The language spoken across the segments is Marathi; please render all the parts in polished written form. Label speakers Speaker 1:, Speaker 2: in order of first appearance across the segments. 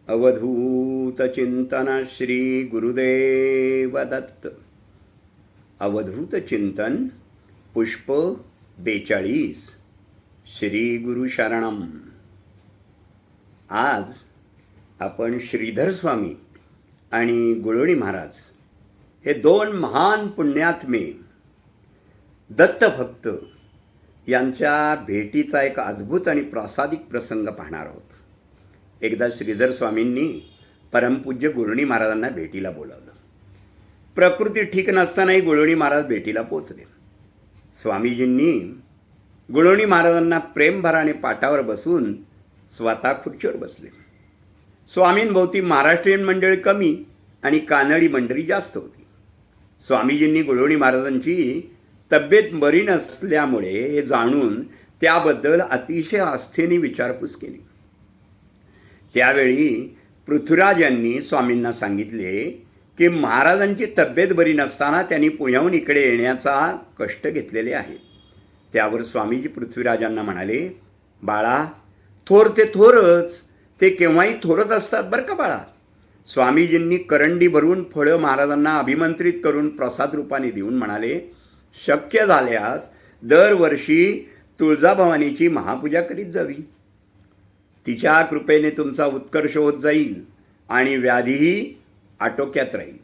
Speaker 1: अवधूत चिंतन श्री गुरुदेव दत्त. अवधूत चिंतन पुष्प 42. श्री गुरु शरणम. आज आपण श्रीधर स्वामी आणि गुळवणी महाराज हे दोन महान पुण्यात्मे दत्तभक्त यांच्या भेटीचा एक अद्भुत आणि प्रासादिक प्रसंग पाहणार आहोत. एकदा श्रीधर स्वामींनी परमपूज्य गुळवणी महाराजांना भेटीला बोलावलं. प्रकृती ठीक नसतानाही गुळवणी महाराज भेटीला पोचले. स्वामीजींनी गुळवणी महाराजांना प्रेमभराने पाटावर बसून स्वतः खुर्चीवर बसले. स्वामींभोवती महाराष्ट्रीयन मंडळी कमी आणि कानडी मंडळी जास्त होती. स्वामीजींनी गुळवणी महाराजांची तब्येत बरी नसल्यामुळे हे जाणून त्याबद्दल अतिशय आस्थेने विचारपूस केली. त्यावेळी पृथ्वीराज यांनी स्वामींना सांगितले की महाराजांची तब्येत बरी नसताना त्यांनी पुण्याहून इकडे येण्याचा कष्ट घेतलेले आहेत. त्यावर स्वामीजी पृथ्वीराजांना म्हणाले, बाळा, थोर ते थोरच, ते केव्हाही थोरच असतात बरं का बाळा. स्वामीजींनी करंडी भरून फळं महाराजांना अभिमंत्रित करून प्रसाद रूपाने देऊन म्हणाले, शक्य झाल्यास दरवर्षी तुळजाभवानीची महापूजा करीत जावी. तिच्या कृपेने तुमचा उत्कर्ष होत जाईल आणि व्याधीही आटोक्यात राहील.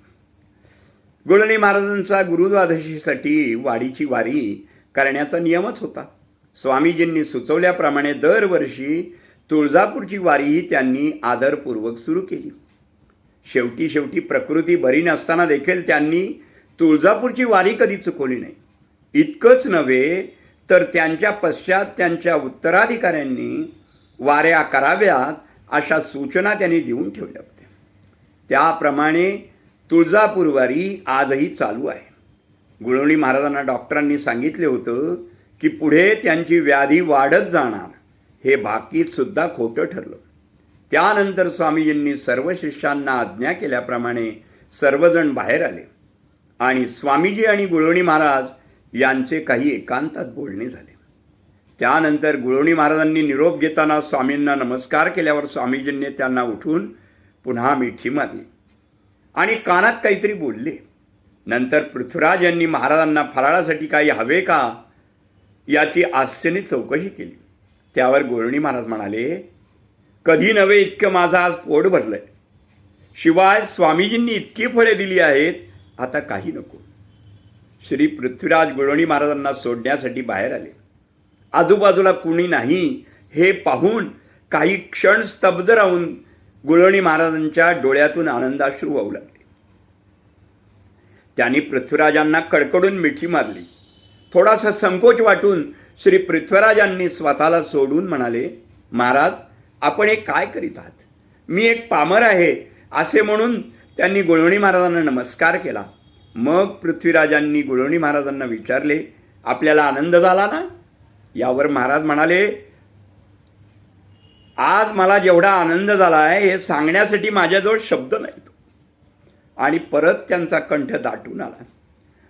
Speaker 1: गुळवणी महाराजांचा गुरुद्वादशीसाठी वाडीची वारी करण्याचा नियमच होता. स्वामीजींनी सुचवल्याप्रमाणे दरवर्षी तुळजापूरची वारीही त्यांनी आदरपूर्वक सुरू केली. शेवटी प्रकृती बरी नसताना देखील त्यांनी तुळजापूरची वारी कधी चुकवली नाही. इतकंच नव्हे तर त्यांच्या पश्चात त्यांच्या उत्तराधिकाऱ्यांनी वाऱ्या कराव्यात अशा सूचना त्यांनी देऊन ठेवल्या होत्या. त्याप्रमाणे तुळजापूर वारी आजही चालू आहे. गुळवणी महाराजांना डॉक्टरांनी सांगितले होतं की पुढे त्यांची व्याधी वाढत जाणार. हे भाकीतसुद्धा खोटं ठरलं. त्यानंतर स्वामीजींनी सर्व शिष्यांना आज्ञा केल्याप्रमाणे सर्वजण बाहेर आले आणि स्वामीजी आणि गुळवणी महाराज यांचे काही एकांतात बोलणे झाले. त्यानंतर गुळवणी महाराजांनी निरोप घेताना स्वामींना नमस्कार केल्यावर स्वामीजींनी त्यांना उठून पुन्हा मिठी मारली आणि कानात काहीतरी बोलले. नंतर पृथ्वीराज यांनी महाराजांना फराळासाठी काही हवे का याची आस्येने चौकशी केली. त्यावर गुळवणी महाराज म्हणाले, कधी नव्हे इतकं माझं आज पोट भरलंय. शिवाय स्वामीजींनी इतकी फळे दिली आहेत, आता काही नको. श्री पृथ्वीराज गुळवणी महाराजांना सोडण्यासाठी बाहेर आले. आजूबाजूला कुणी नाही हे पाहून काही क्षण स्तब्ध राहून गुळवणी महाराजांच्या डोळ्यातून आनंदाश्रू वाहू लागले. त्यांनी पृथ्वीराजांना कडकडून मिठी मारली. थोडासा संकोच वाटून श्री पृथ्वीराजांनी स्वतःला सोडून म्हणाले, महाराज, आपण हे काय करीत आहात? मी एक पामर आहे असे म्हणून त्यांनी गुळवणी महाराजांना नमस्कार केला. मग पृथ्वीराजांनी गुळवणी महाराजांना विचारले, आपल्याला आनंद झाला ना? यावर महाराज म्हणाले, आज मला जेवढा आनंद झाला आहे हे सांगण्यासाठी माझ्याजवळ शब्द नाहीत. आणि परत त्यांचा कंठ दाटून आला.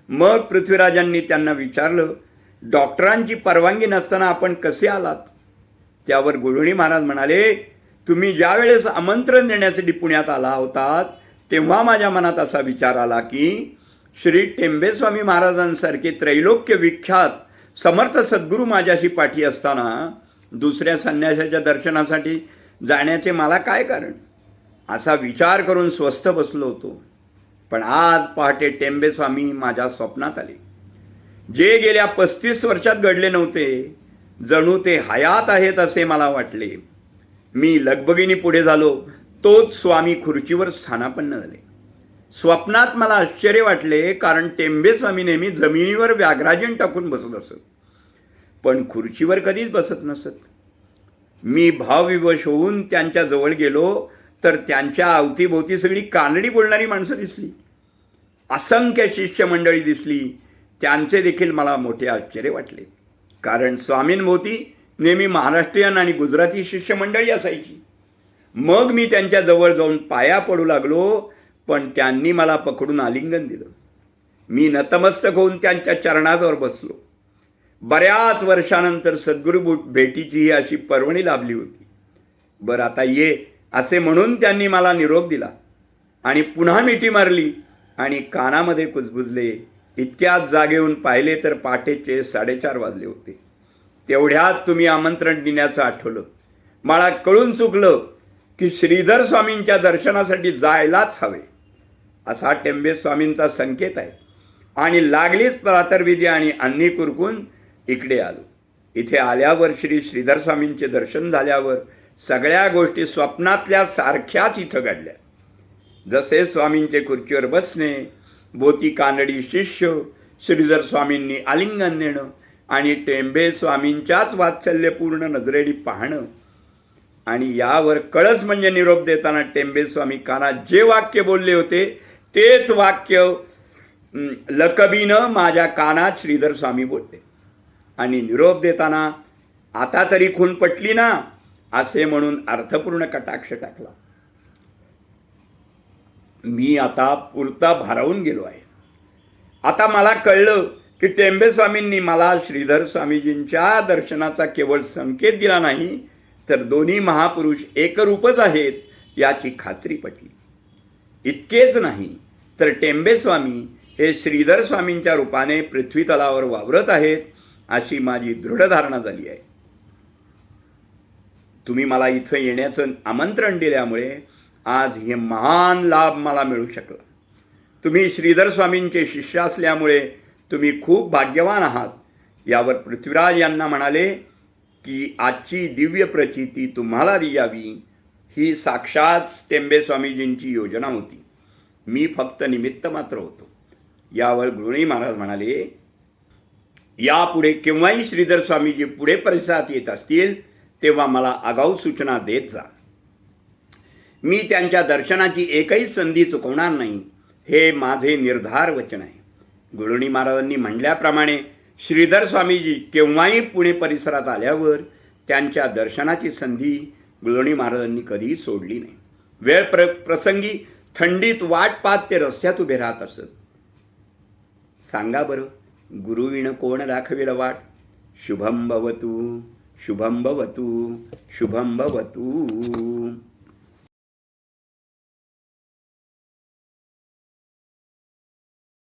Speaker 1: मग पृथ्वीराजांनी त्यांना विचारलं, डॉक्टरांची परवानगी नसताना आपण कसे आलात? त्यावर गुळवणी महाराज म्हणाले, तुम्ही ज्या वेळेस आमंत्रण देण्यासाठी पुण्यात आला होतात तेव्हा माझ्या मनात असा विचार आला की श्री टेंबेस्वामी महाराजांसारखे त्रैलोक्य विख्यात समर्थ सद्गुरू माझ्याशी पाठी असताना दुसऱ्या संन्यासाच्या दर्शनासाठी जाण्याचे मला काय कारण? असा विचार करून स्वस्थ बसलो होतो. पण आज पहाटे टेंबेस्वामी माझ्या स्वप्नात आले. जे गेल्या 35 वर्षात घडले नव्हते, जणू ते हयात आहेत असे मला वाटले. मी लगबगीने पुढे झालो. तोच स्वामी खुर्चीवर स्थानापन्न झाले. स्वप्नात मला आश्चर्य वाटले, कारण टेंबेस्वामी नेहमी जमिनीवर व्याघ्राजन टाकून बसत असत, पण खुर्चीवर कधीच बसत नसत. मी भावविवश होऊन त्यांच्या जवळ गेलो तर त्यांच्या अवतीभोवती सगळी कानडी बोलणारी माणसं दिसली. असंख्य शिष्यमंडळी दिसली. त्यांचे देखील मला मोठे आश्चर्य वाटले, कारण स्वामींभोवती नेहमी महाराष्ट्रीयन आणि गुजराती शिष्यमंडळी असायची. मग मी त्यांच्या जवळ जाऊन पाया पडू लागलो, पण त्यांनी मला पकडून आलिंगन दिलं. मी नतमस्तक होऊन त्यांच्या चरणाजवळ बसलो. बऱ्याच वर्षानंतर सद्गुरू भेटीची ही अशी पर्वणी लाभली होती. बरं, आता ये असे म्हणून त्यांनी मला निरोप दिला आणि पुन्हा मिठी मारली आणि कानामध्ये कुजबुजले. इतक्यात जागे येऊन पाहिले तर पहाटेचे 4:30 वाजले होते. तेवढ्यात तुम्ही आमंत्रण देण्याचं आठवलं. मला कळून चुकलं की श्रीधर स्वामींच्या दर्शनासाठी जायलाच हवे असा टेंबे स्वामींचा संकेत आहे. आणि लागलीच प्रातर्विधी आणि अन्नी कुरकून इकडे आलो. इथे आल्यावर श्रीधर स्वामींचे दर्शन झाल्यावर सगळ्या गोष्टी स्वप्नातल्या सारख्याच इथं घडल्या. जसे स्वामींचे खुर्चीवर बसणे, बोती कानडी शिष्य, श्रीधर स्वामींनी आलिंगन देणं आणि टेंबे स्वामींच्याच वात्सल्यपूर्ण नजरेने पाहणं आणि यावर कळस म्हणजे निरोप देताना टेंबे स्वामी कानात जे वाक्य बोलले होते तेच वाक्य लकबीनं माझ्या कानात श्रीधर स्वामी बोलले आणि निरोप देताना आता तरी खून पटली ना असे म्हणून अर्थपूर्ण कटाक्ष टाकला. मी आता पुरता भारावून गेलो आहे. आता मला कळलं की टेंबे स्वामींनी मला श्रीधर स्वामीजींच्या दर्शनाचा केवळ संकेत दिला नाही तर दोन्ही महापुरुष एकरूपच आहेत याची खात्री पटली. इतकेच नाही तर टेंबे स्वामी हे श्रीधर स्वामींच्या रूपाने पृथ्वी तलावर वावरत आहेत अशी माझी दृढ धारणा झाली आहे. तुम्ही मला इथं येण्याचं आमंत्रण दिल्यामुळे आज हे महान लाभ मला मिळू शकला. तुम्ही श्रीधर स्वामींचे शिष्य असल्यामुळे तुम्ही खूप भाग्यवान आहात. यावर पृथ्वीराज यांना म्हणाले की आजची दिव्य प्रचिती तुम्हाला द्यावी ही साक्षात टेंबे स्वामीजींची योजना होती. मी फक्त निमित्त मात्र होतो. यावर गृहिणी महाराज म्हणाले, यापुढे केव्हाही श्रीधर स्वामीजी पुढे परिसरात येत असतील तेव्हा मला आगाऊ सूचना देत जा. मी त्यांच्या दर्शनाची एकही संधी चुकवणार नाही हे माझे निर्धार वचन आहे. गृहिणी महाराजांनी म्हटल्याप्रमाणे श्रीधर स्वामीजी केव्हाही पुणे परिसरात आल्यावर त्यांच्या दर्शनाची संधी गृहिणी महाराजांनी कधीही सोडली नाही. वेळ प्रसंगी थंडीत वाट पाहत ते रस्त्यात उभे राहत असत. सांगा बरं, गुरुविण कोण दाखवेल वाट? शुभम भवतु, शुभम भवतु, शुभम भवतु.